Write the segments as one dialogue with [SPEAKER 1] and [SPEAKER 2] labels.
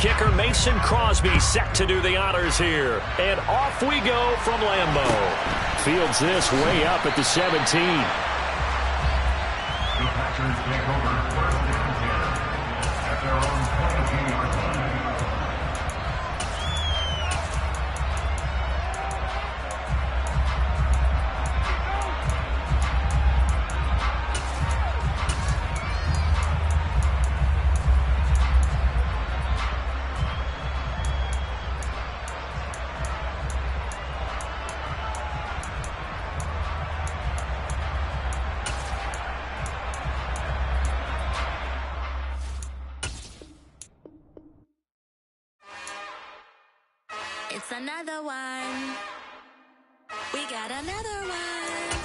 [SPEAKER 1] kicker Mason Crosby set to do the honors here. And off we go from Lambeau. Fields this way up at the 17.
[SPEAKER 2] The Packers take over first down here at their own 22-yard line.
[SPEAKER 3] It's another one. We got another one.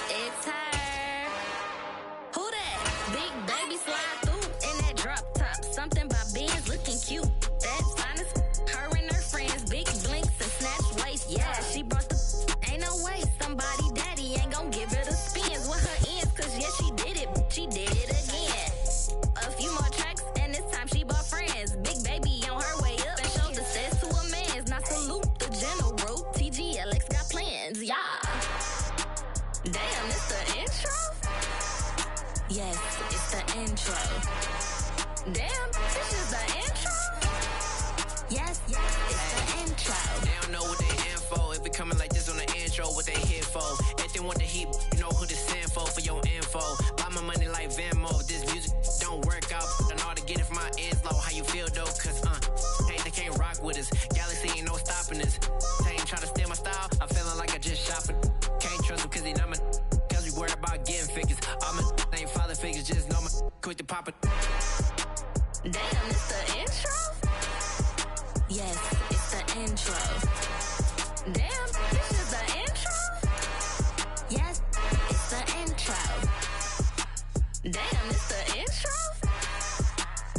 [SPEAKER 3] It's her. Who that? Big baby slide through in that drop top. Something by Benz looking cute. That's honest. Her and her friends, big blinks and snatch waist. Yeah, she brought the. Ain't no way somebody daddy ain't gon' give her the spins with her ends. Cause yeah, she did it. She did it again. A few more tracks and this time she bought friends. Big baby on her way up and showed the steps to a man's. Now salute the general. TGLX got plans, yeah. Damn, it's the intro? Yes, it's the intro. Damn, this is the intro? Yes, it's the intro.
[SPEAKER 4] They don't know what they in for. If it coming like this on the intro, what they here for? If they want the heat, you know who to send for your info. Buy my money like Venmo. This music don't work out. I know how to get it from my ends low. How you feel though? Cause hey, they can't rock with us. Galaxy ain't no stopping us. They ain't try to steal my style. I'm feeling like I just shop it. Can't trust him cause he not my. Cause we worried about getting figures. All my ain't father figures. Just know my quick to pop it.
[SPEAKER 3] Damn, it's the intro? Yes, it's the intro. Damn, this is the intro? Yes, it's the intro. Damn, it's the intro?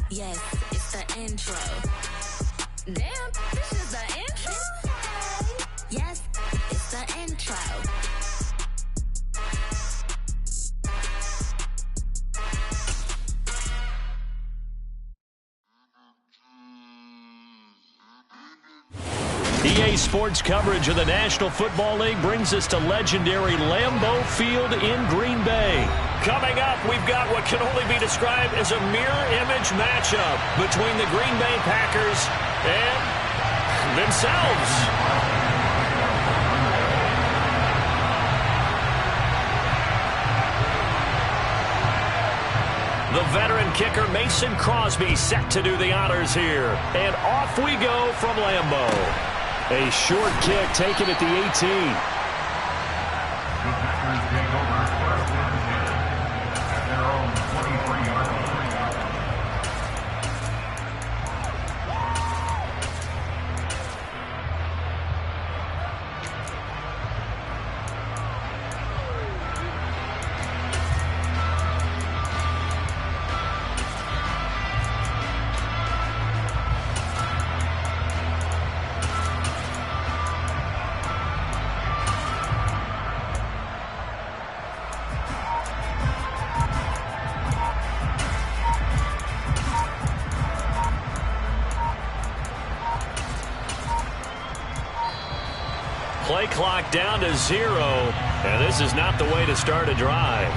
[SPEAKER 3] Yes, it's the intro. Damn, this is the intro? Yes, it's the intro.
[SPEAKER 1] EA Sports coverage of the National Football League brings us to legendary Lambeau Field in Green Bay. Coming up, we've got what can only be described as a mirror image matchup between the Green Bay Packers and themselves. The veteran kicker Mason Crosby set to do the honors here. And off we go from Lambeau. A short kick taken at the 18.
[SPEAKER 2] The Packers take over first down here at their own 23-yard line.
[SPEAKER 1] Play clock down to 0, and this is not the way to start a drive.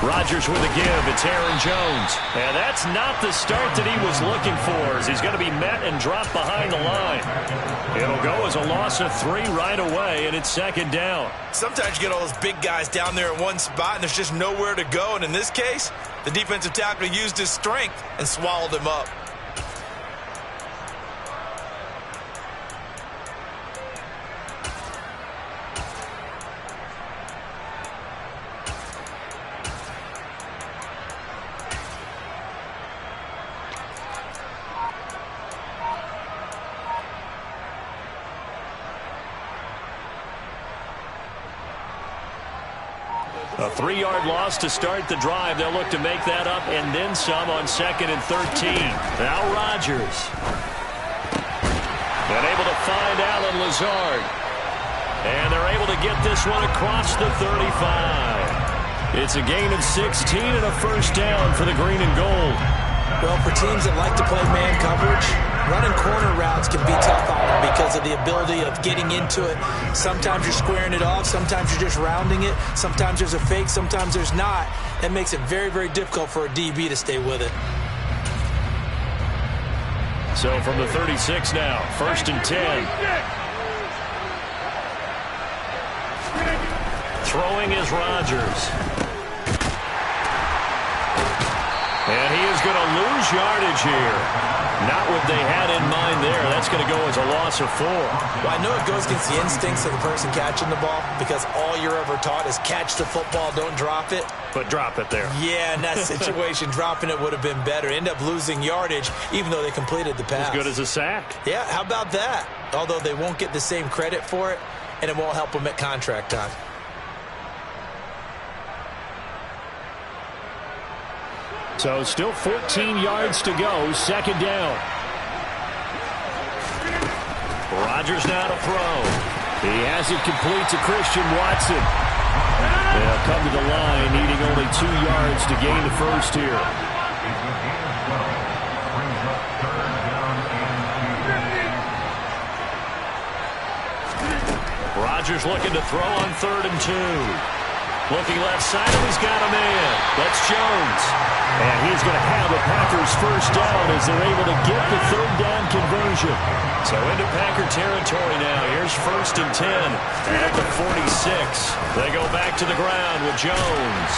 [SPEAKER 1] Rodgers with a give. It's Aaron Jones. And that's not the start that he was looking for, as he's going to be met and dropped behind the line. It'll go as a loss of 3 right away, and it's second down.
[SPEAKER 5] Sometimes you get all those big guys down there in one spot, and there's just nowhere to go. And in this case, the defensive tackle used his strength and swallowed him up.
[SPEAKER 1] A 3-yard loss to start the drive. They'll look to make that up and then some on 2nd and 13. Now Rodgers. And able to find Allen Lazard. And they're able to get this one across the 35. It's a gain of 16 and a first down for the green and gold.
[SPEAKER 6] Well, for teams that like to play man coverage, running corner routes can be tough on them because of the ability of getting into it. Sometimes you're squaring it off. Sometimes you're just rounding it. Sometimes there's a fake. Sometimes there's not. That makes it very, very difficult for a DB to stay with it.
[SPEAKER 1] So from the 36 now, 1st and 10. Throwing is Rodgers. And he is going to lose yardage here. Not what they had in mind there. That's going to go as a loss of 4.
[SPEAKER 6] Well, I know it goes against the instincts of the person catching the ball because all you're ever taught is catch the football, don't drop it.
[SPEAKER 1] But drop it there.
[SPEAKER 6] Yeah, in that situation, dropping it would have been better. End up losing yardage even though they completed the pass.
[SPEAKER 1] As good as a sack.
[SPEAKER 6] Yeah, how about that? Although they won't get the same credit for it, and it won't help them at contract time.
[SPEAKER 1] So still 14 yards to go. 2nd down. Rodgers now to throw. He has it complete to Christian Watson. They'll come to the line, needing only 2 yards to gain the first here. Rodgers looking to throw on 3rd and 2. Looking left side, and he's got a man. That's Jones. And he's going to have the Packers first down as they're able to get the 3rd down conversion. So into Packer territory now. Here's 1st and 10 at the 46. They go back to the ground with Jones.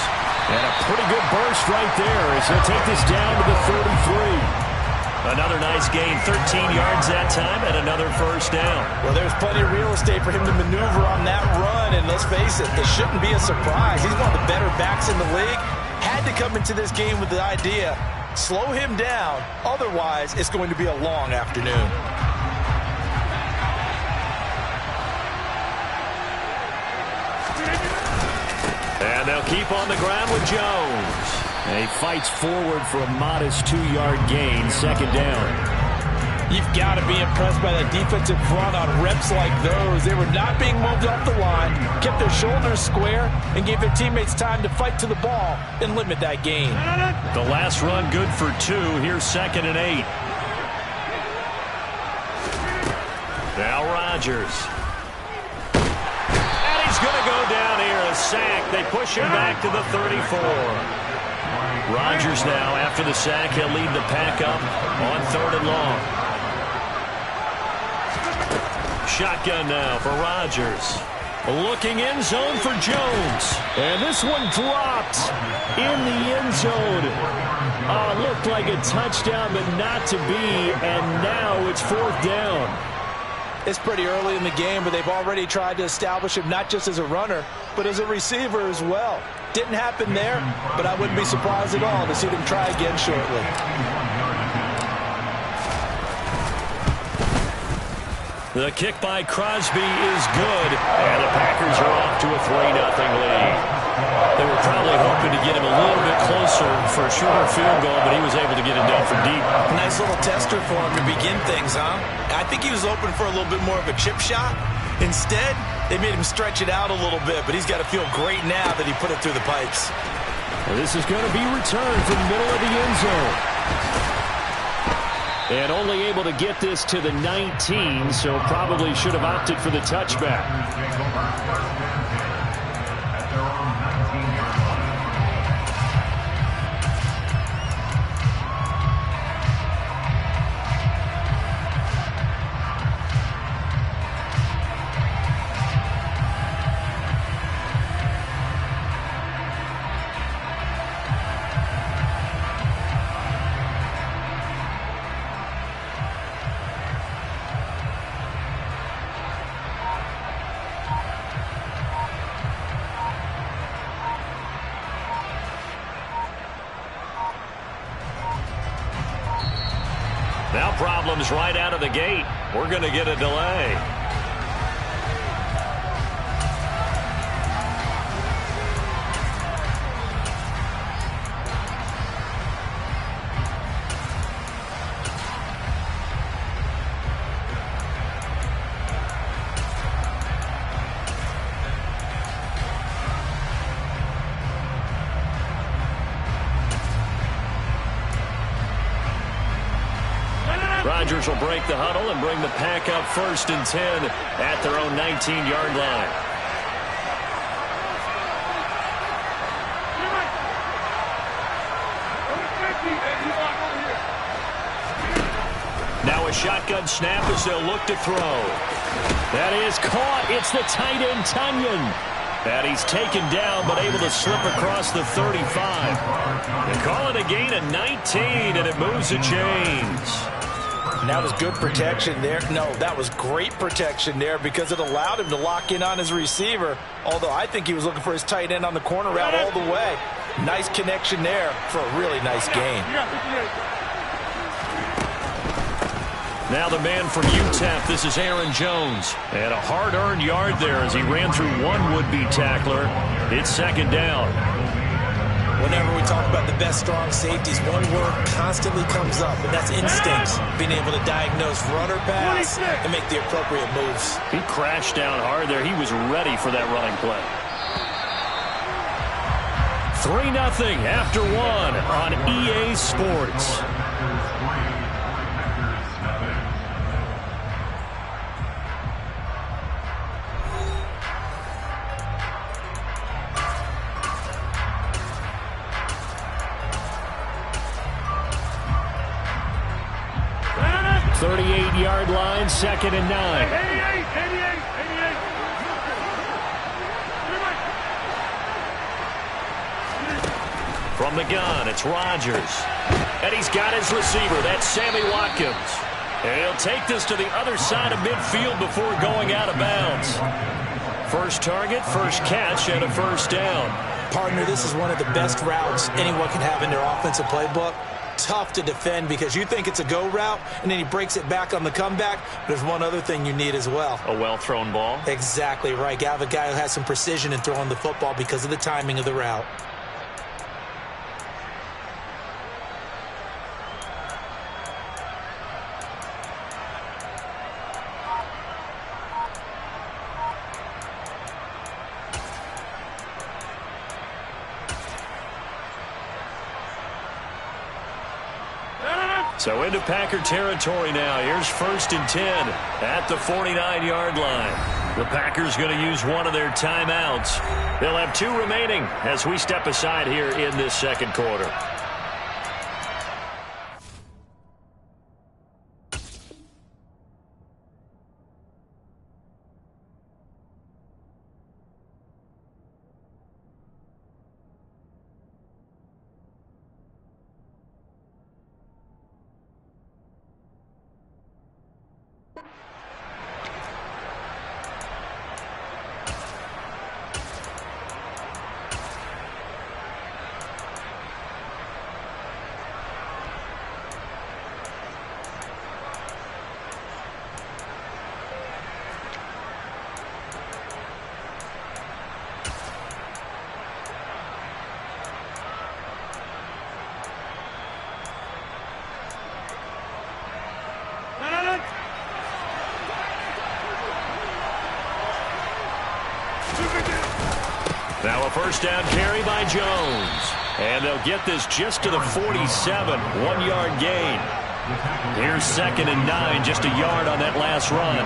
[SPEAKER 1] And a pretty good burst right there as he'll take this down to the 33. Another nice gain, 13 yards that time, and another first down.
[SPEAKER 6] Well, there's plenty of real estate for him to maneuver on that run, and let's face it, this shouldn't be a surprise. He's one of the better backs in the league. Had to come into this game with the idea, slow him down, otherwise it's going to be a long afternoon.
[SPEAKER 1] And they'll keep on the ground with Jones. And he fights forward for a modest 2-yard gain, 2nd down.
[SPEAKER 6] You've got to be impressed by that defensive front on reps like those. They were not being moved off the line, kept their shoulders square, and gave their teammates time to fight to the ball and limit that gain.
[SPEAKER 1] The last run good for 2. Here's 2nd and 8. Now Rodgers. And he's going to go down here, a sack. They push him back to the 34. Rodgers now, after the sack, he'll lead the pack up on 3rd and long. Shotgun now for Rodgers. Looking end zone for Jones. And this one dropped in the end zone. Looked like a touchdown, but not to be. And now it's 4th down.
[SPEAKER 6] It's pretty early in the game, but they've already tried to establish him not just as a runner, but as a receiver as well. Didn't happen there, but I wouldn't be surprised at all to see them try again shortly.
[SPEAKER 1] The kick by Crosby is good, and the Packers are off to a 3-0 lead. They were probably hoping to get him a little bit closer for a shorter field goal, but he was able to get it done from deep.
[SPEAKER 6] Nice little tester for him to begin things, huh? I think he was open for a little bit more of a chip shot. Instead, they made him stretch it out a little bit, but he's got to feel great now that he put it through the pipes.
[SPEAKER 1] Well, this is going to be returned from the middle of the end zone. And only able to get this to the 19, so probably should have opted for the touchback. Now problems right out of the gate. We're going to get a delay. Rodgers will break the huddle and bring the Pack up 1st and 10 at their own 19-yard line. Now a shotgun snap as they'll look to throw. That is caught. It's the tight end, Tunyon. And he's taken down, but able to slip across the 35. They call it a gain of 19, and it moves the chains.
[SPEAKER 6] That was good protection there. No, that was great protection there because it allowed him to lock in on his receiver, although I think he was looking for his tight end on the corner route all the way. Nice connection there for a really nice gain.
[SPEAKER 1] Now the man from UTEP, this is Aaron Jones. And a hard-earned yard there as he ran through one would-be tackler. It's 2nd down.
[SPEAKER 6] Whenever we talk about the best strong safeties, one word constantly comes up, and that's instincts. Being able to diagnose run or pass and make the appropriate moves.
[SPEAKER 1] He crashed down hard there. He was ready for that running play. 3-0 after 1 on EA Sports. Yard line, 2nd and 9. From the gun, it's Rodgers. And he's got his receiver. That's Sammy Watkins. And he'll take this to the other side of midfield before going out of bounds. First target, first catch, and a 1st down.
[SPEAKER 6] Partner, this is one of the best routes anyone can have in their offensive playbook. Tough to defend because you think it's a go route, and then he breaks it back on the comeback. There's one other thing you need as well.
[SPEAKER 1] A well-thrown ball?
[SPEAKER 6] Exactly right. You have a guy who has some precision in throwing the football because of the timing of the route.
[SPEAKER 1] So into Packer territory now. Here's 1st and 10 at the 49-yard line. The Packers going to use one of their timeouts. They'll have 2 remaining as we step aside here in this 2nd quarter. Now a 1st down carry by Jones. And they'll get this just to the 47. 1-yard gain. Here's 2nd and 9. Just a yard on that last run.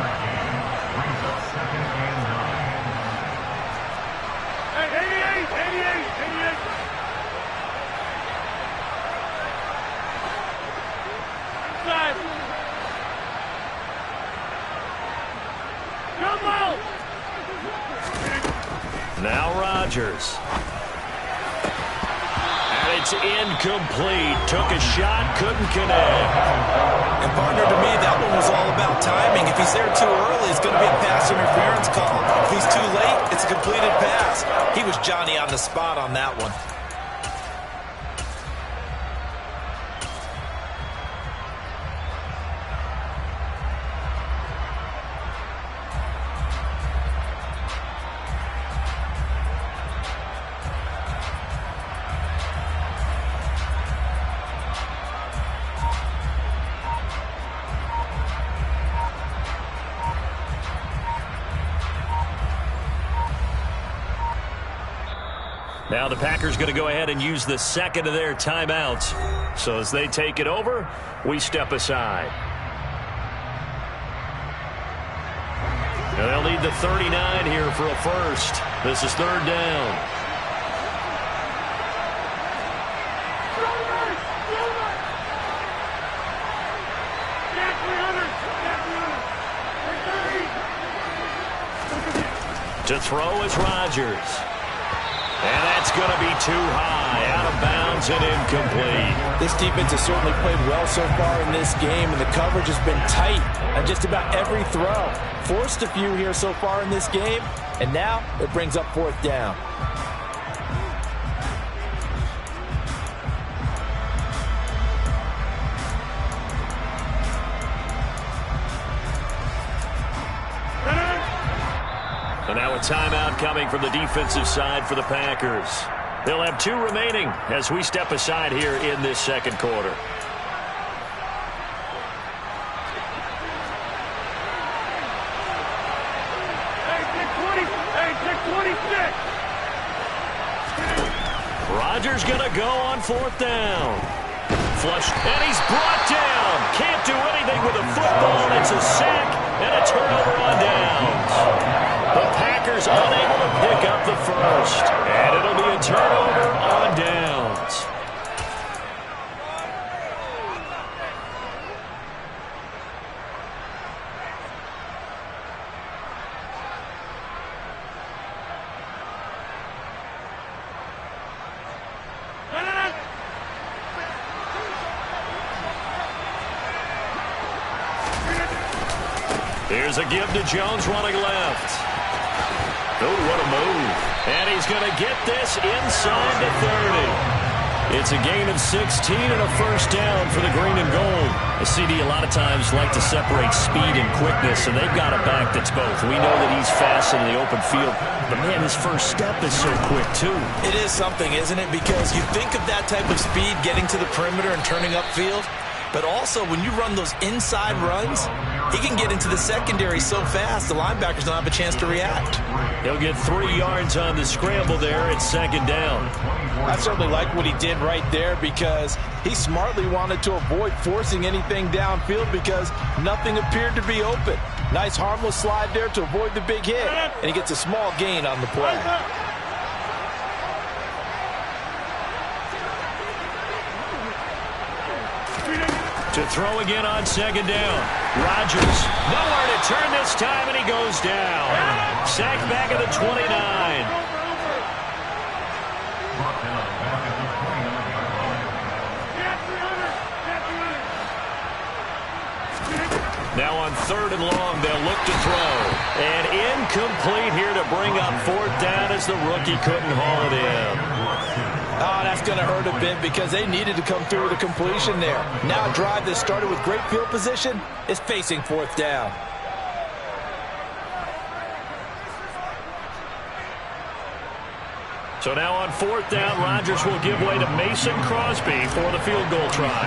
[SPEAKER 1] Now Rodgers. And it's incomplete. Took a shot, couldn't connect.
[SPEAKER 6] And partner, to me, that one was all about timing. If he's there too early, it's going to be a pass interference call. If he's too late, it's a completed pass. He was Johnny on the spot on that one.
[SPEAKER 1] Now the Packers going to go ahead and use the 2nd of their timeouts. So as they take it over, we step aside. need the 39 here for a first. This is third down. To throw is Rodgers. And that's going to be too high, out of bounds and incomplete.
[SPEAKER 6] This defense has certainly played well so far in this game, and the coverage has been tight on just about every throw. Forced a few here so far in this game, and now it brings up fourth down.
[SPEAKER 1] And now a timeout coming from the defensive side for the Packers. They'll have 2 remaining as we step aside here in this second quarter. Rodgers going to go on fourth down. Flush, and he's brought down. Can't do anything with the football. It's a sack and a turnover on downs. The Packers unable to pick up the first. And it'll be a turnover on downs. Here's a give to Jones running left. Oh, what a move. And he's going to get this inside the 30. It's a gain of 16 and a first down for the green and gold. The CD a lot of times like to separate speed and quickness, and they've got a back that's both. We know that he's fast in the open field, but man, his first step is so quick too.
[SPEAKER 6] It is something, isn't it? Because you think of that type of speed getting to the perimeter and turning upfield, but also when you run those inside runs, he can get into the secondary so fast the linebackers don't have a chance to react.
[SPEAKER 1] He'll get 3 yards on the scramble there at second down.
[SPEAKER 6] I certainly like what he did right there because he smartly wanted to avoid forcing anything downfield because nothing appeared to be open. Nice harmless slide there to avoid the big hit, and he gets a small gain on the play.
[SPEAKER 1] To throw again on second down. Rodgers, nowhere to turn this time, and he goes down. Sacked back at the 29. Now on third and long, they'll look to throw. And incomplete here to bring up fourth down as the rookie couldn't haul it in.
[SPEAKER 6] Oh, that's going to hurt a bit because they needed to come through with a completion there. Now a drive that started with great field position is facing fourth down.
[SPEAKER 1] So now on fourth down, Rodgers will give way to Mason Crosby for the field goal try.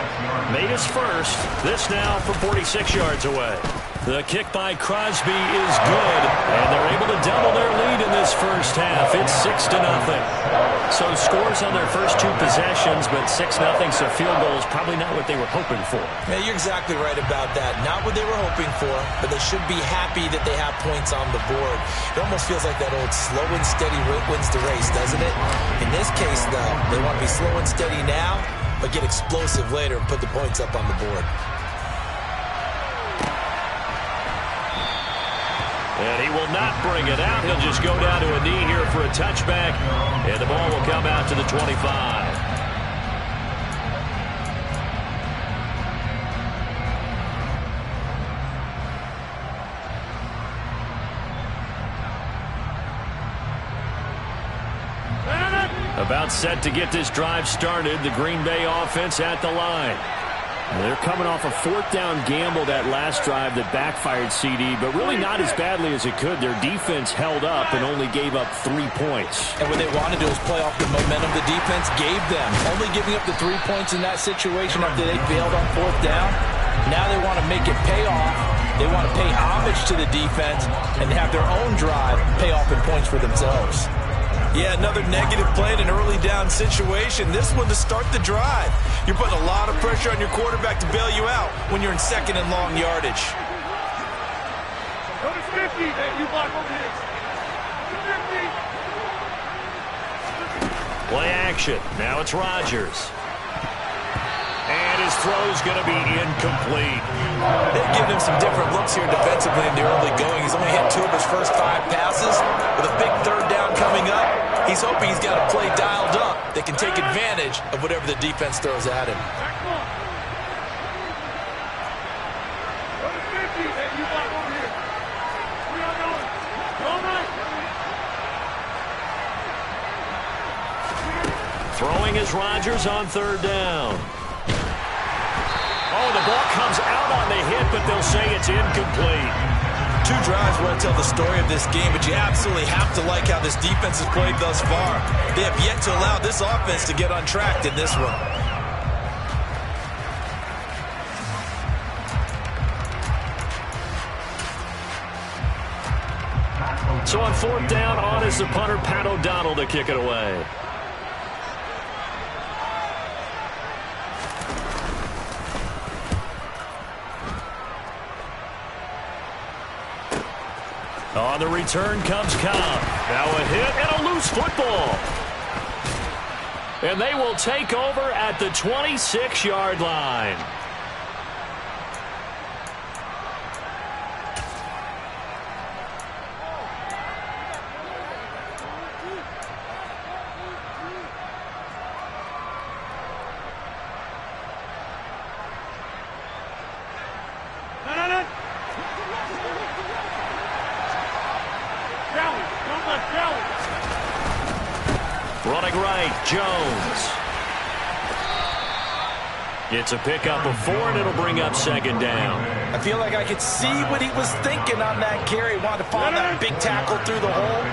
[SPEAKER 1] Made his first. This now from 46 yards away. The kick by Crosby is good, and they're able to double their lead in this first half. It's 6-0. So scores on their first 2 possessions, but 6-0, so field goal is probably not what they were hoping for.
[SPEAKER 6] Yeah, you're exactly right about that. Not what they were hoping for, but they should be happy that they have points on the board. It almost feels like that old slow and steady wins the race, doesn't it? In this case, though, they want to be slow and steady now, but get explosive later and put the points up on the board.
[SPEAKER 1] And he will not bring it out. He'll just go down to a knee here for a touchback. And the ball will come out to the 25. About set to get this drive started. The Green Bay offense at the line.
[SPEAKER 7] They're coming off a fourth down gamble that last drive that backfired CD, but really not as badly as it could. Their defense held up and only gave up 3 points.
[SPEAKER 6] And what they wanted to do was play off the momentum the defense gave them. Only giving up the 3 points in that situation after they failed on fourth down. Now they want to make it pay off. They want to pay homage to the defense and have their own drive pay off in points for themselves.
[SPEAKER 5] Yeah, another negative play in an early down situation. This one to start the drive. You're putting a lot of pressure on your quarterback to bail you out when you're in second and long yardage.
[SPEAKER 1] Play action. Now it's Rodgers. And his throw's going to be incomplete.
[SPEAKER 6] They've given him some different looks here defensively in the early going. He's only hit 2 of his first 5 passes. With a big third down coming up, he's hoping he's got a play dialed up that can take advantage of whatever the defense throws at him.
[SPEAKER 1] Throwing is Rodgers on third down. Oh, the ball comes out on the hit, but they'll say it's incomplete.
[SPEAKER 6] 2 drives won't tell the story of this game, but you absolutely have to like how this defense has played thus far. They have yet to allow this offense to get on track in this one.
[SPEAKER 1] So on fourth down, on is the punter, Pat O'Donnell, to kick it away. On the return comes Cobb. Now a hit and a loose football. And they will take over at the 26-yard line. Running right, Jones. It's a pickup of 4, and it'll bring up second down.
[SPEAKER 6] I feel like I could see what he was thinking on that carry. Wanted to find that big tackle through the hole.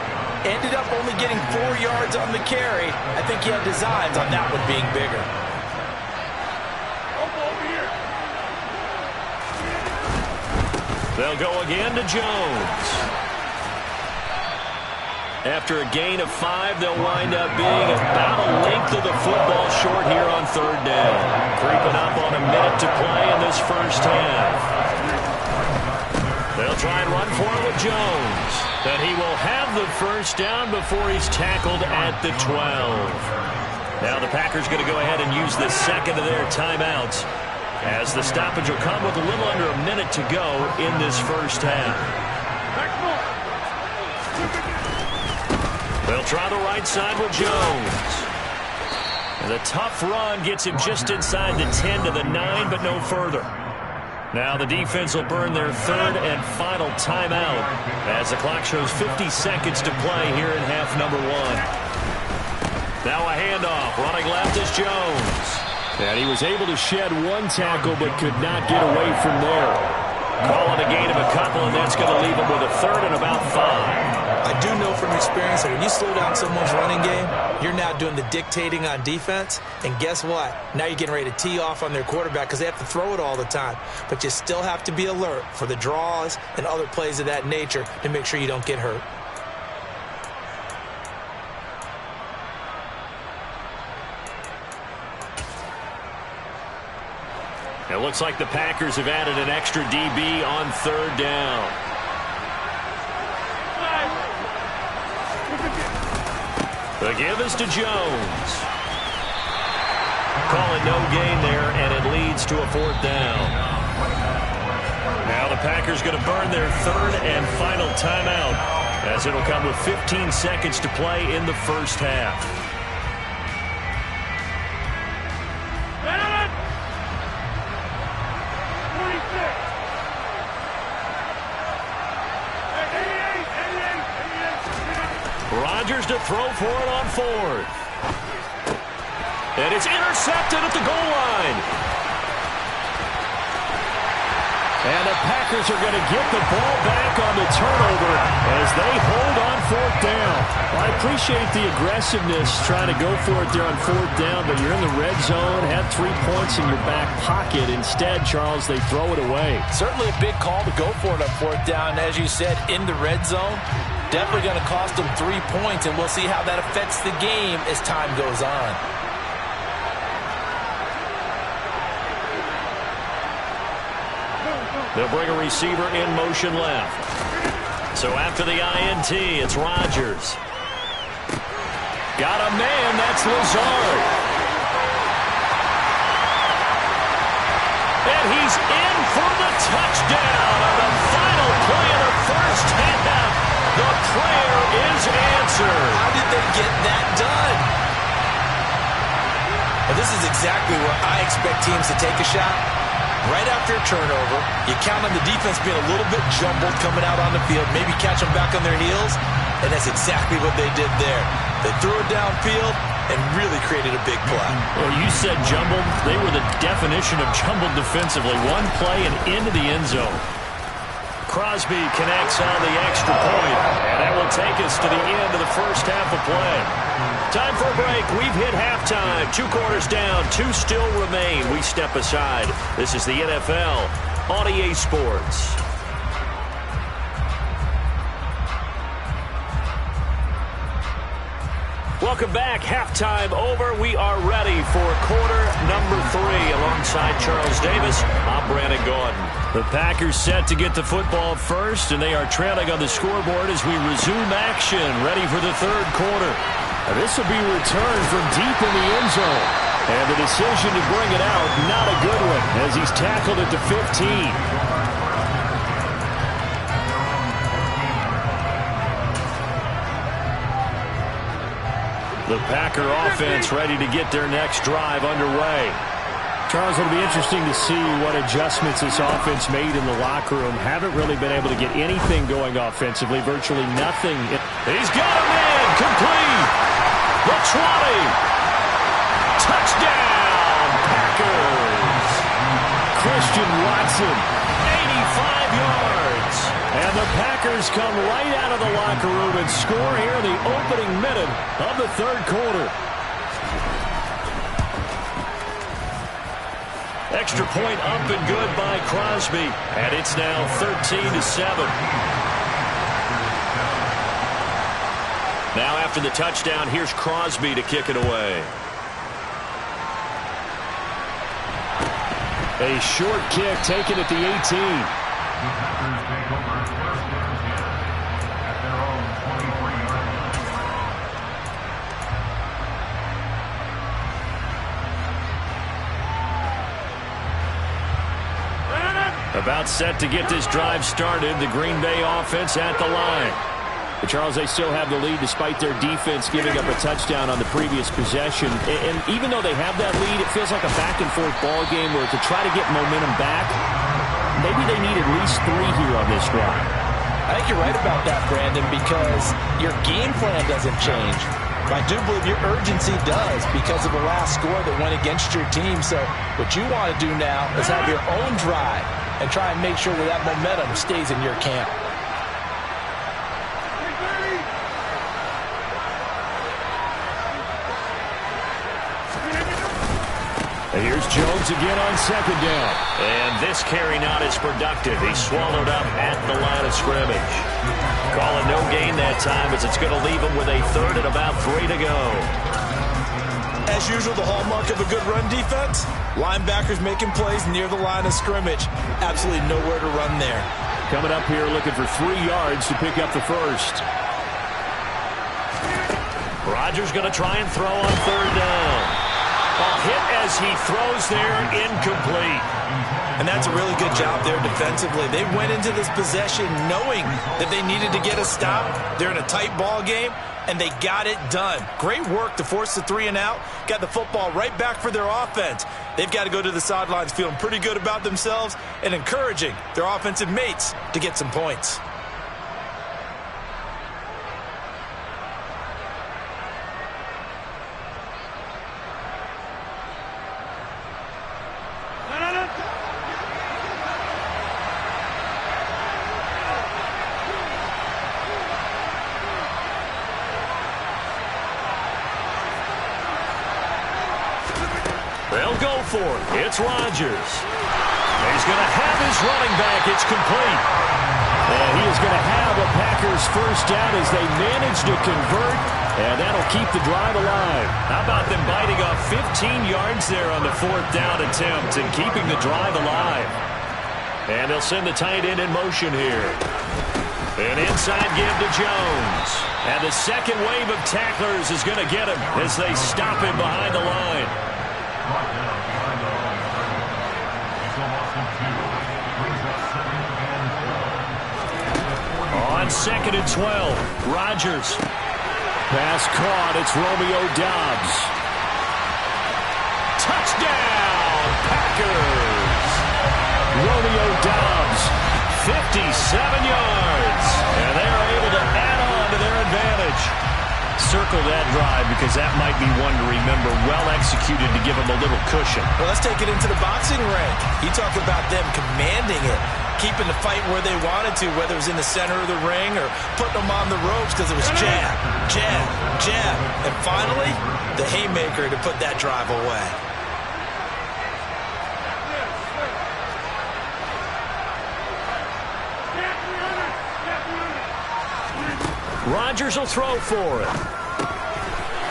[SPEAKER 6] Ended up only getting 4 yards on the carry. I think he had designs on that one being bigger.
[SPEAKER 1] They'll go again to Jones. After a gain of 5, they'll wind up being about a length of the football short here on third down. Creeping up on a minute to play in this first half. They'll try and run for it with Jones. That he will have the first down before he's tackled at the 12. Now the Packers going to go ahead and use the second of their timeouts, as the stoppage will come with a little under a minute to go in this first half. They'll try the right side with Jones. And the tough run gets him just inside the 10 to the 9, but no further. Now the defense will burn their third and final timeout as the clock shows 50 seconds to play here in half number 1. Now a handoff. Running left is Jones.
[SPEAKER 7] And he was able to shed 1 tackle but could not get away from there.
[SPEAKER 1] Calling a gain of a couple, and that's going to leave him with a third and about 5.
[SPEAKER 6] I do know from experience that when you slow down someone's running game, you're now doing the dictating on defense. And guess what? Now you're getting ready to tee off on their quarterback because they have to throw it all the time. But you still have to be alert for the draws and other plays of that nature to make sure you don't get hurt.
[SPEAKER 1] It looks like the Packers have added an extra DB on third down. The give is to Jones. Calling no gain there, and it leads to a fourth down. Now the Packers going to burn their third and final timeout, as it'll come with 15 seconds to play in the first half. Rodgers to throw for it on fourth. And it's intercepted at the goal line. And the Packers are going to get the ball back on the turnover as they hold on fourth down. Well, I appreciate the aggressiveness trying to go for it there on fourth down, but you're in the red zone, had 3 points in your back pocket. Instead, Charles, they throw it away.
[SPEAKER 6] Certainly a big call to go for it on fourth down. As you said, in the red zone, definitely going to cost them 3 points, and we'll see how that affects the game as time goes on.
[SPEAKER 1] They'll bring a receiver in motion left. So after the INT, it's Rodgers. Got a man, that's Lazard. And he's in for the touchdown on the final play of the first half. The prayer is answered.
[SPEAKER 6] How did they get that done? Well, this is exactly where I expect teams to take a shot. Right after a turnover, you count on the defense being a little bit jumbled coming out on the field, maybe catch them back on their heels, and that's exactly what they did there. They threw it downfield and really created a big play.
[SPEAKER 1] Well, you said jumbled. They were the definition of jumbled defensively. One play and into the end zone. Crosby connects on the extra point, and that will take us to the end of the first half of play. Time for a break. We've hit halftime. 2 quarters down. 2 still remain. We step aside. This is the NFL on EA Sports. Welcome back. Halftime over. We are ready for quarter number 3. Alongside Charles Davis, I'm Brandon Gaudin. The Packers set to get the football first, and they are trailing on the scoreboard as we resume action, ready for the third quarter. This will be returned from deep in the end zone. And the decision to bring it out, not a good one, as he's tackled at the 15. The Packer offense ready to get their next drive underway.
[SPEAKER 7] Charles, it'll be interesting to see what adjustments this offense made in the locker room. Haven't really been able to get anything going offensively, virtually nothing.
[SPEAKER 1] He's got a man, complete. The 20. Touchdown, Packers.
[SPEAKER 7] Christian Watson,
[SPEAKER 1] 85 yards.
[SPEAKER 7] and the Packers come right out of the locker room and score here in the opening minute of the third quarter.
[SPEAKER 1] Extra point up and good by Crosby, and it's now 13-7. Now after the touchdown, here's Crosby to kick it away.
[SPEAKER 7] A short kick taken at the 18.
[SPEAKER 2] The Packers take over first and 10 at their own 23-yard line.
[SPEAKER 1] About set to get this drive started, the Green Bay offense at the line.
[SPEAKER 7] But Charles, they still have the lead despite their defense giving up a touchdown on the previous possession. And even though they have that lead, it feels like a back-and-forth ball game where to try to get momentum back, maybe they need at least 3 here on this drive.
[SPEAKER 6] I think you're right about that, Brandon, because your game plan doesn't change. I do believe your urgency does because of the last score that went against your team. So what you want to do now is have your own drive and try and make sure that momentum stays in your camp.
[SPEAKER 7] Here's Jones again on second down.
[SPEAKER 1] And this carry not as productive. He's swallowed up at the line of scrimmage. Call it no gain that time as it's going to leave him with a third and about 3 to go.
[SPEAKER 6] As usual, the hallmark of a good run defense, linebackers making plays near the line of scrimmage. Absolutely nowhere to run there.
[SPEAKER 7] Coming up here looking for 3 yards to pick up the first.
[SPEAKER 1] Rodgers going to try and throw on third down. A hit as he throws there, incomplete.
[SPEAKER 6] And that's a really good job there defensively. They went into this possession knowing that they needed to get a stop. They're in a tight ball game, and they got it done. Great work to force the 3 and out. Got the football right back for their offense. They've got to go to the sidelines feeling pretty good about themselves and encouraging their offensive mates to get some points.
[SPEAKER 1] They'll go for it. It's Rodgers. He's going to have his running back. It's complete.
[SPEAKER 7] And he is going to have a Packers first down as they manage to convert, and that'll keep the drive alive.
[SPEAKER 1] How about them biting off 15 yards there on the 4th down attempt and keeping the drive alive? And they'll send the tight end in motion here. An inside give to Jones. And the second wave of tacklers is going to get him as they stop him behind the line. On 2nd and 12, Rodgers. Pass caught. It's Romeo Doubs. Touchdown, Packers. Romeo Doubs, 57 yards. And they're able to add on to their advantage. Circle that drive because that might be one to remember. Well executed to give them a little cushion.
[SPEAKER 6] Well, let's take it into the boxing ring. You talk about them commanding it, keeping the fight where they wanted to, whether it was in the center of the ring or putting them on the ropes because it was jab, jab, jab. And finally, the haymaker to put that drive away.
[SPEAKER 1] Rodgers will throw for it.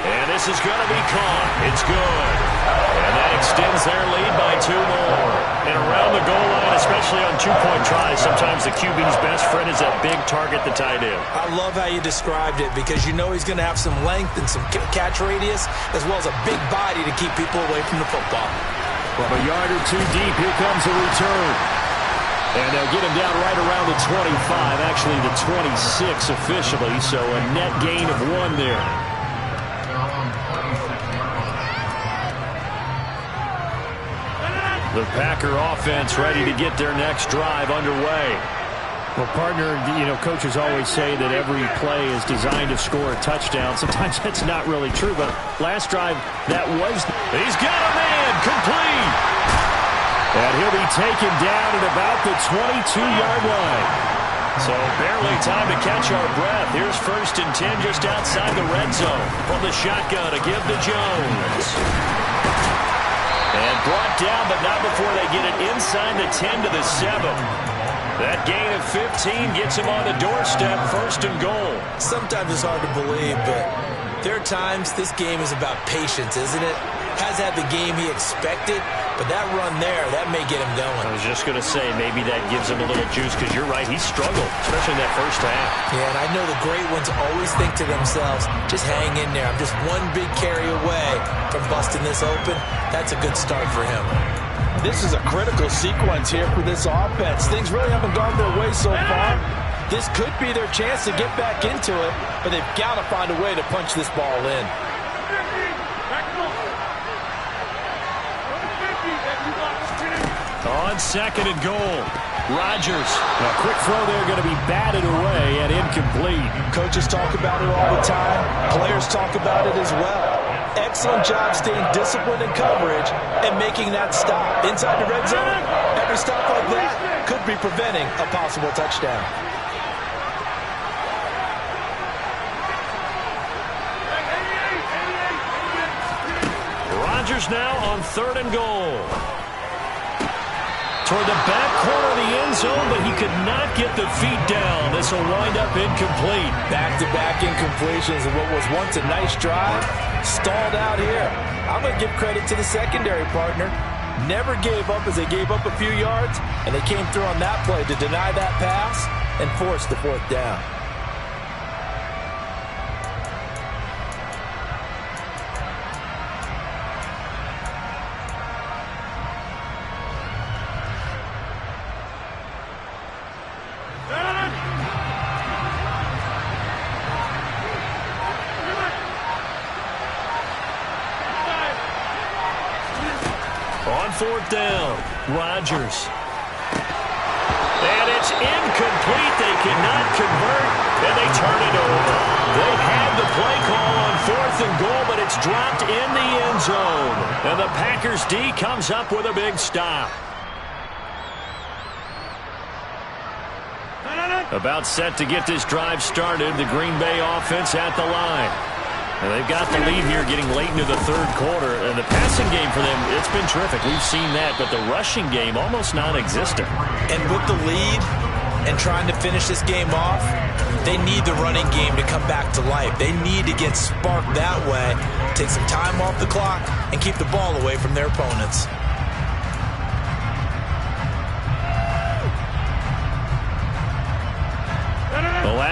[SPEAKER 1] And this is going to be caught. It's good. And that extends their lead by 2 more. And around the goal line, especially on 2-point tries, sometimes the QB's best friend is that big target, the tight end.
[SPEAKER 6] I love how you described it because you know he's going to have some length and some catch radius as well as a big body to keep people away from the football.
[SPEAKER 1] From a yard or 2 deep, here comes a return. And they'll get him down right around the 25, actually the 26 officially, so a net gain of 1 there. The Packer offense ready to get their next drive underway.
[SPEAKER 7] Well, partner, you know, coaches always say that every play is designed to score a touchdown. Sometimes that's not really true, but last drive, that was.
[SPEAKER 1] He's got a man, complete. And he'll be taken down at about the 22-yard line. So barely time to catch our breath. Here's 1st and 10 just outside the red zone. From the shotgun to give to Jones. And brought down, but not before they get it inside the 10 to the 7. That gain of 15 gets him on the doorstep, 1st and goal.
[SPEAKER 6] Sometimes it's hard to believe, but there are times this game is about patience, isn't it? Has had the game he expected, but that run there, that may get him going.
[SPEAKER 1] I was just going to say, maybe that gives him a little juice, because you're right, he struggled, especially in that first half.
[SPEAKER 6] Yeah, and I know the great ones always think to themselves, just hang in there. I'm just one big carry away from busting this open. That's a good start for him.
[SPEAKER 8] This is a critical sequence here for this offense. Things really haven't gone their way so far. This could be their chance to get back into it, but they've got to find a way to punch this ball in.
[SPEAKER 1] On 2nd and goal, Rodgers. A quick throw there going to be batted away and incomplete.
[SPEAKER 8] Coaches talk about it all the time. Players talk about it as well. Excellent job staying disciplined in coverage and making that stop. Inside the red zone, every stop like that could be preventing a possible touchdown.
[SPEAKER 1] Rodgers now on 3rd and goal. Toward the back corner of the end zone, but he could not get the feet down. This will wind up incomplete.
[SPEAKER 8] Back-to-back incompletions of what was once a nice drive. Stalled out here. I'm going to give credit to the secondary partner. Never gave up as they gave up a few yards, and they came through on that play to deny that pass and force the 4th down.
[SPEAKER 1] On 4th down, Rodgers. And it's incomplete. They cannot convert, and they turn it over. They had the play call on 4th and goal, but it's dropped in the end zone. And the Packers D comes up with a big stop. About set to get this drive started. The Green Bay offense at the line. And they've got the lead here getting late into the 3rd quarter. And the passing game for them, it's been terrific. We've seen that. But the rushing game, almost non-existent.
[SPEAKER 6] And with the lead and trying to finish this game off, they need the running game to come back to life. They need to get sparked that way, take some time off the clock, and keep the ball away from their opponents.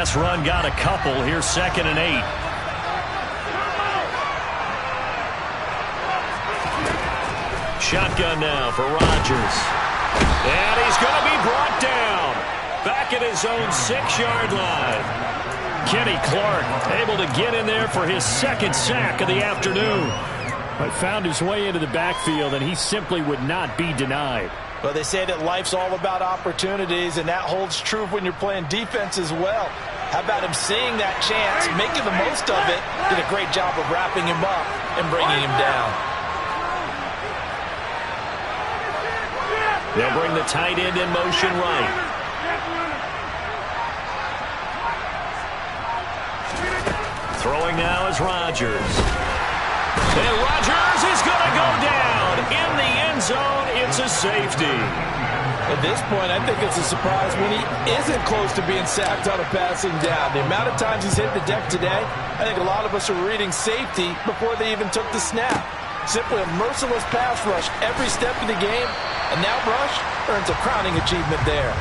[SPEAKER 1] pass run got a couple. Here's 2nd and 8. Shotgun now for Rodgers. And he's going to be brought down. Back at his own 6-yard line. Kenny Clark able to get in there for his 2nd sack of the afternoon. But found his way into the backfield, and he simply would not be denied.
[SPEAKER 8] Well, they say that life's all about opportunities, and that holds true when you're playing defense as well. How about him seeing that chance, making the most of it, did a great job of wrapping him up and bringing him down.
[SPEAKER 1] They'll bring the tight end in motion right. Throwing now is Rodgers. And Rodgers is going to go down in the end zone. It's a safety.
[SPEAKER 8] At this point, I think it's a surprise when he isn't close to being sacked on a passing down. The amount of times he's hit the deck today, I think a lot of us are reading safety before they even took the snap. Simply a merciless pass rush every step of the game, and that rush earns a crowning achievement there.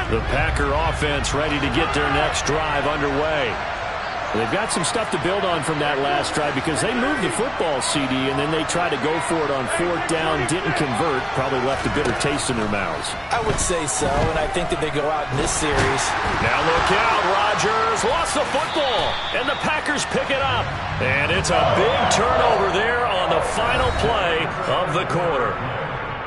[SPEAKER 1] The Packer offense ready to get their next drive underway. They've got some stuff to build on from that last drive because they moved the football, CD, and then they tried to go for it on 4th down, didn't convert, probably left a bitter taste in their mouths.
[SPEAKER 8] I would say so, and I think that they go out in this series.
[SPEAKER 1] Now look out, Rodgers lost the football, and the Packers pick it up. And it's a big turnover there on the final play of the quarter.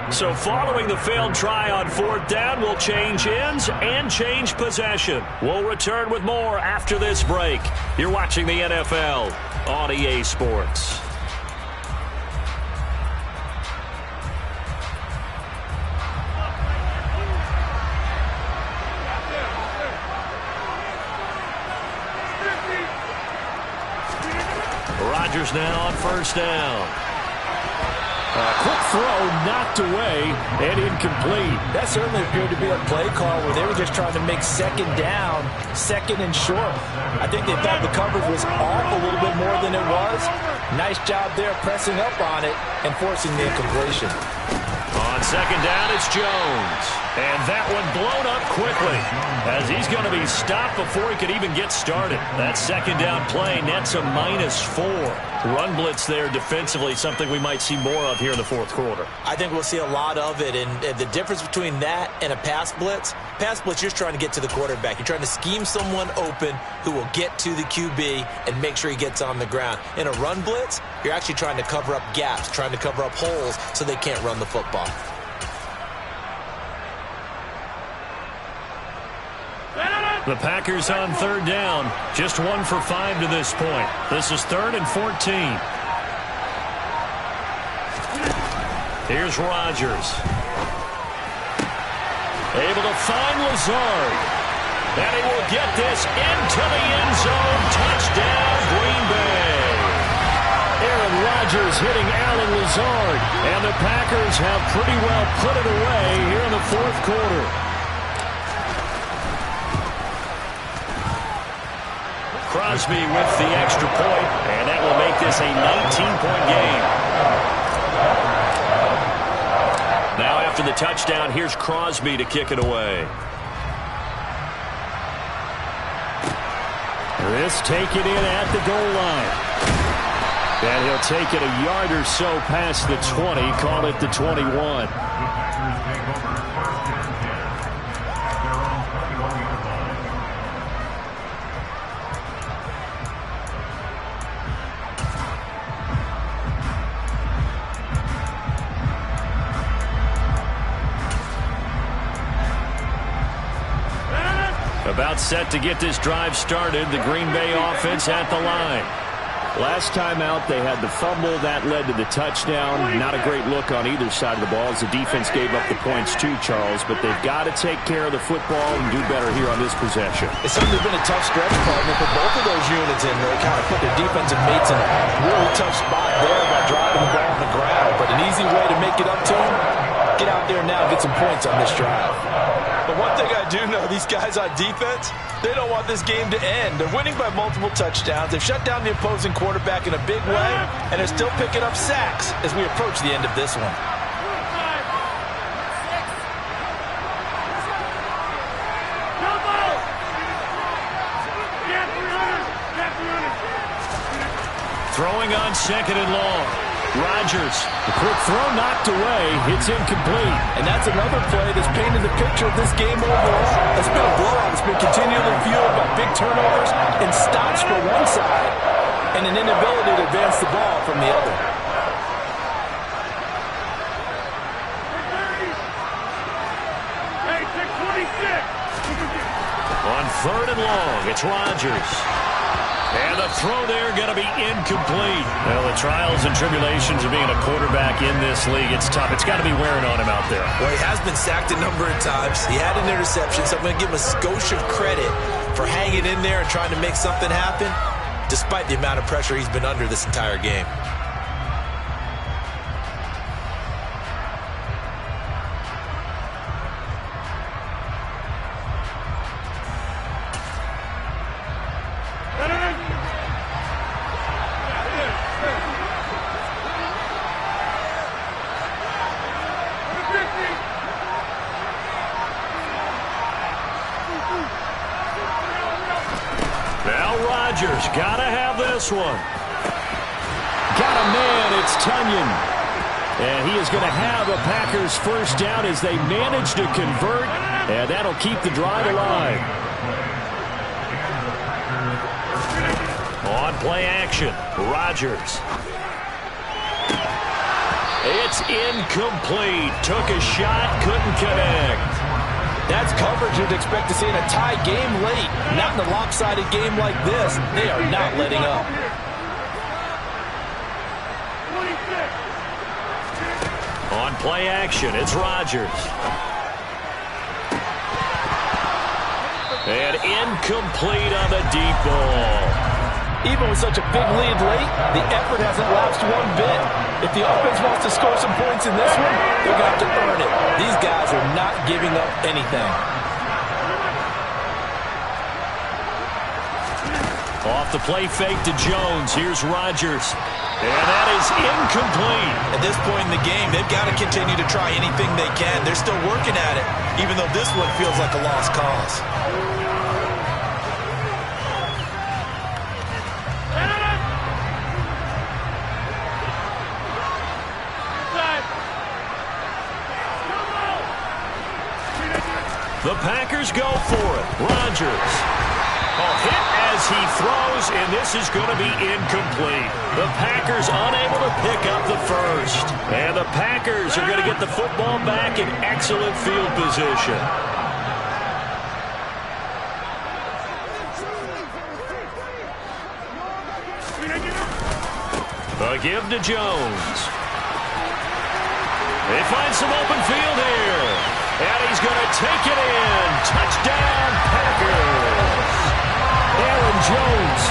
[SPEAKER 1] So following the failed try on 4th down, we'll change ends and change possession. We'll return with more after this break. You're watching the NFL on EA Sports. Rodgers now on 1st down. Quick throw knocked away and incomplete.
[SPEAKER 8] That certainly appeared to be a play call where they were just trying to make 2nd down, 2nd and short. I think they thought the coverage was off a little bit more than it was. Nice job there pressing up on it and forcing the incompletion.
[SPEAKER 1] On 2nd down, it's Jones. And that one blown up quickly as he's going to be stopped before he could even get started. That 2nd down play nets a -4. Run blitz there defensively, something we might see more of here in the 4th quarter.
[SPEAKER 8] I think we'll see a lot of it, and the difference between that and a pass blitz, you're just trying to get to the quarterback. You're trying to scheme someone open who will get to the QB and make sure he gets on the ground. In a run blitz, you're actually trying to cover up gaps, trying to cover up holes so they can't run the football.
[SPEAKER 1] The Packers on 3rd down, just 1 for 5 to this point. This is 3rd and 14. Here's Rodgers. Able to find Lazard. And he will get this into the end zone. Touchdown, Green Bay. Aaron Rodgers hitting Allen Lazard. And the Packers have pretty well put it away here in the 4th quarter. Crosby with the extra point, and that will make this a 19-point game. Now after the touchdown, here's Crosby to kick it away. This take it in at the goal line. And he'll take it a yard or so past the 20, call it the 21. About set to get this drive started. The Green Bay offense at the line. Last time out, they had the fumble. That led to the touchdown. Not a great look on either side of the ball as the defense gave up the points too, Charles. But they've got to take care of the football and do better here on this possession.
[SPEAKER 8] It's certainly been a tough stretch, partner, for both of those units in there. Kind of put their defensive mates in a really tough spot there by driving the ball on the ground. But an easy way to make it up to them, get out there now and get some points on this drive. But one thing I do know, these guys on defense, they don't want this game to end. They're winning by multiple touchdowns. They've shut down the opposing quarterback in a big way, and they're still picking up sacks as we approach the end of this one.
[SPEAKER 1] Throwing on second and long. Rodgers, the quick throw knocked away. It's incomplete.
[SPEAKER 8] And that's another play that's painted the picture of this game overall. It's been a blowout. It's been continually fueled by big turnovers and stops for one side and an inability to advance the ball from the other.
[SPEAKER 1] On third and long, it's Rodgers. And the throw there going to be incomplete. Well, the trials and tribulations of being a quarterback in this league, it's tough. It's got to be wearing on him out there.
[SPEAKER 6] Well, he has been sacked a number of times. He had an interception, so I'm going to give him a skosh of credit for hanging in there and trying to make something happen, despite the amount of pressure he's been under this entire game.
[SPEAKER 1] Rodgers got to have this one. Got a man, it's Tunyon. And he is going to have a Packers first down as they manage to convert. And that'll keep the drive alive. On play action, Rodgers. It's incomplete. Took a shot, couldn't connect.
[SPEAKER 8] That's coverage you'd expect to see in a tie game late. Not in a lopsided game like this. They are not letting up.
[SPEAKER 1] On play action, it's Rodgers. And incomplete on the deep ball.
[SPEAKER 8] Even with such a big lead late, the effort hasn't lapsed one bit. If the offense wants to score some points in this one, they're going to have to earn it. These guys are not giving up anything.
[SPEAKER 1] Off the play fake to Jones. Here's Rodgers. And that is incomplete.
[SPEAKER 6] At this point in the game, they've got to continue to try anything they can. They're still working at it, even though this one feels like a lost cause.
[SPEAKER 1] The Packers go for it. Rodgers. A hit as he throws, and this is going to be incomplete. The Packers unable to pick up the first. And the Packers are going to get the football back in excellent field position. A give to Jones. They find some open field here. And he's going to take it in. Touchdown, Packers. Aaron Jones,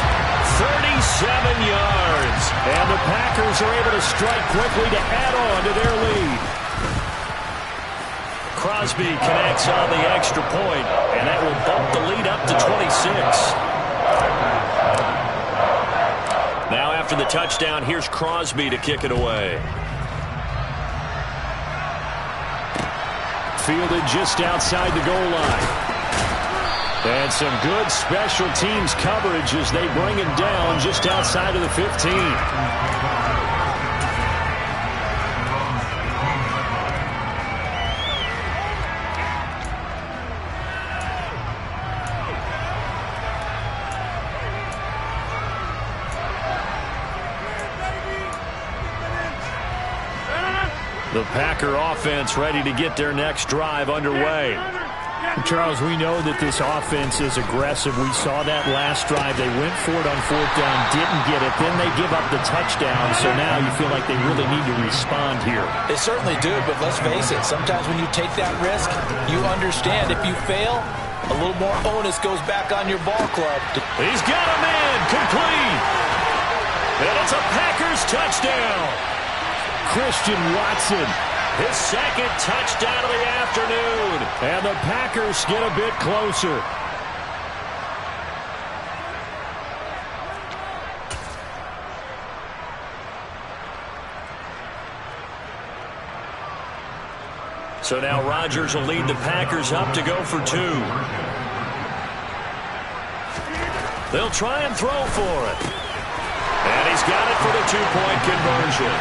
[SPEAKER 1] 37 yards. And the Packers are able to strike quickly to add on to their lead. Crosby connects on the extra point, and that will bump the lead up to 26. Now after the touchdown, here's Crosby to kick it away. Fielded just outside the goal line. And some good special teams coverage as they bring him down just outside of the 15. The Packer offense ready to get their next drive underway.
[SPEAKER 7] Charles, we know that this offense is aggressive. We saw that last drive. They went for it on fourth down, didn't get it. Then they give up the touchdown. So now you feel like they really need to respond here.
[SPEAKER 8] They certainly do, but let's face it. Sometimes when you take that risk, you understand if you fail, a little more onus goes back on your ball club.
[SPEAKER 1] He's got a man complete. And it's a Packers touchdown.
[SPEAKER 7] Christian Watson
[SPEAKER 1] his second touchdown of the afternoon.
[SPEAKER 7] And the Packers get a bit closer.
[SPEAKER 1] So now Rodgers will lead the Packers up to go for 2. They'll try and throw for it. And he's got it for the 2-point conversion.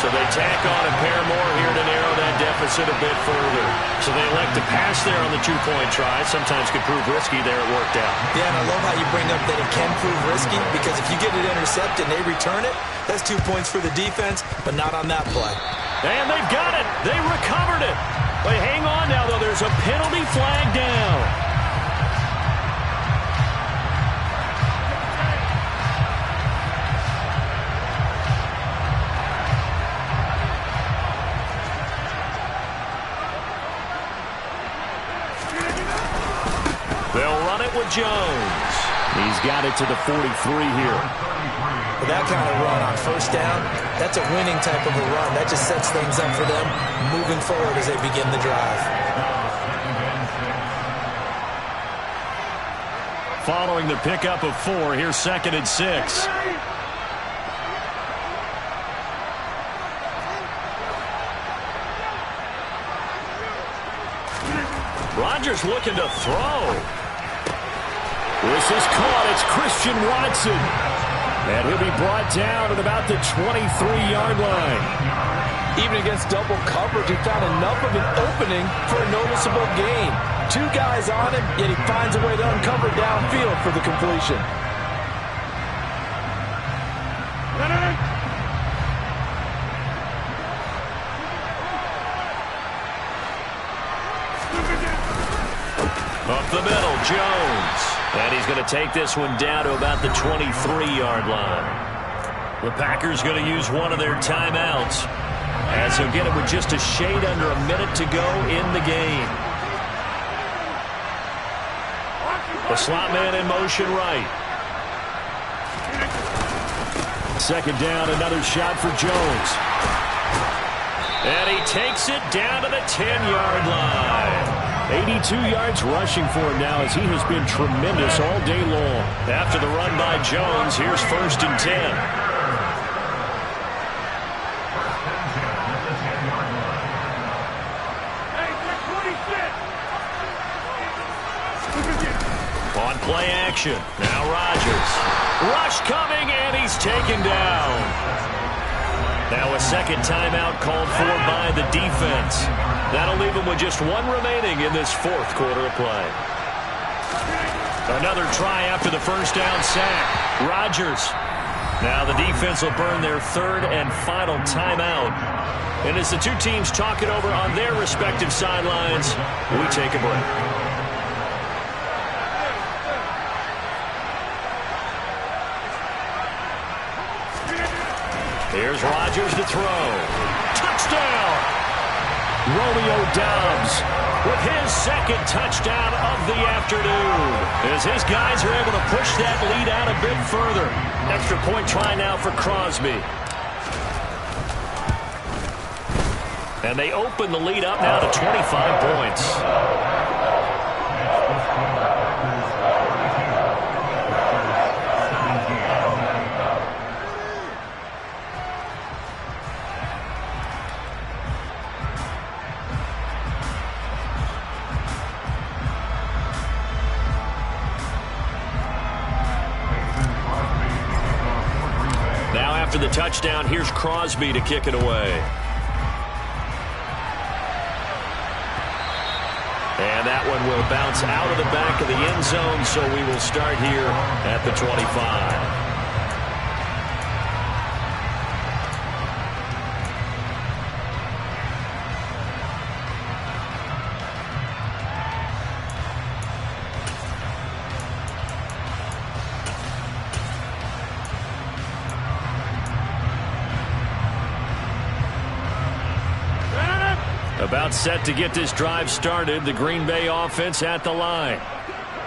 [SPEAKER 1] So they tack on a pair more here to narrow that deficit a bit further. So they elect to pass there on the 2-point try. Sometimes could prove risky there. It worked out.
[SPEAKER 6] Yeah, and I love how you bring up that it can prove risky, because if you get it intercepted and they return it, that's 2 points for the defense, but not on that play.
[SPEAKER 1] And they've got it. They recovered it. But hang on now, though. There's a penalty flag down. They'll run it with Jones.
[SPEAKER 7] He's got it to the 43 here.
[SPEAKER 6] With that kind of run on first down, that's a winning type of a run. That just sets things up for them moving forward as they begin the drive.
[SPEAKER 1] Following the pickup of 4, here's 2nd and 6. Rodgers looking to throw.
[SPEAKER 7] This is caught. It's Christian Watson. And he'll be brought down at about the 23-yard line.
[SPEAKER 8] Even against double coverage, he found enough of an opening for a noticeable gain. 2 guys on him, yet he finds a way to uncover downfield for the completion.
[SPEAKER 1] Up the middle, Jones. And he's going to take this one down to about the 23-yard line. The Packers going to use one of their timeouts, as he'll get it with just a shade under a minute to go in the game. The slot man in motion right.
[SPEAKER 7] 2nd down, another shot for Jones.
[SPEAKER 1] And he takes it down to the 10-yard line.
[SPEAKER 7] 82 yards rushing for him now, as he has been tremendous all day long.
[SPEAKER 1] After the run by Jones, here's 1st and 10. On play action, now Rodgers. Rush coming, and he's taken down. Now a 2nd timeout called for by the defense. That'll leave him with just 1 remaining in this 4th quarter of play. Another try after the first down sack. Rodgers. Now the defense will burn their 3rd and final timeout. And as the 2 teams talk it over on their respective sidelines, we take a break. Here's Rodgers to throw. Touchdown! Romeo Doubs with his 2nd touchdown of the afternoon, as his guys are able to push that lead out a bit further. Extra point try now for Crosby. And they open the lead up now to 25 points. After the touchdown, here's Crosby to kick it away. And that one will bounce out of the back of the end zone, so we will start here at the 25. About set to get this drive started. The Green Bay offense at the line.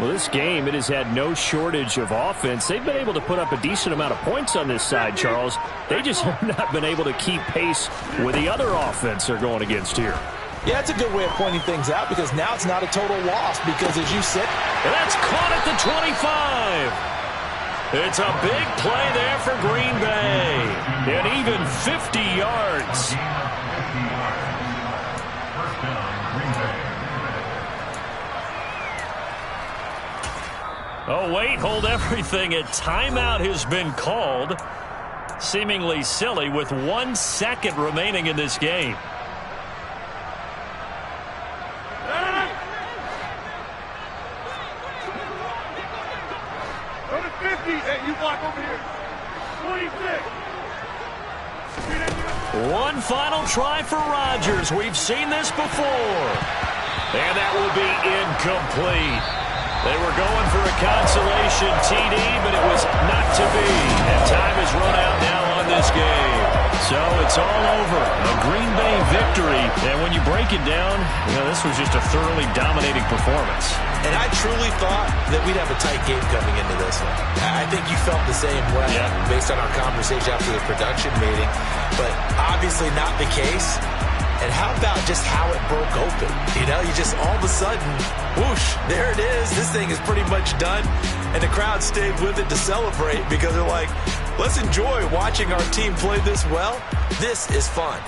[SPEAKER 7] Well, this game, it has had no shortage of offense. They've been able to put up a decent amount of points on this side, Charles. They just have not been able to keep pace with the other offense they're going against here.
[SPEAKER 6] Yeah, it's a good way of pointing things out because now it's not a total loss because, as you said,
[SPEAKER 1] and that's caught at the 25. It's a big play there for Green Bay. And even 50 yards. Oh, wait, hold everything. A timeout has been called. Seemingly silly with 1 second remaining in this game. One final try for Rodgers. We've seen this before. And that will be incomplete. They were going for a consolation TD, but it was not to be. And time has run out now on this game. So it's all over. A Green Bay victory. And when you break it down, this was just a thoroughly dominating performance.
[SPEAKER 6] And I truly thought that we'd have a tight game coming into this one. I think you felt the same way based on our conversation after the production meeting. But obviously not the case. And how about just how it broke open? You just all of a sudden, whoosh, there it is. This thing is pretty much done. And the crowd stayed with it to celebrate because they're like, let's enjoy watching our team play this well. This is fun.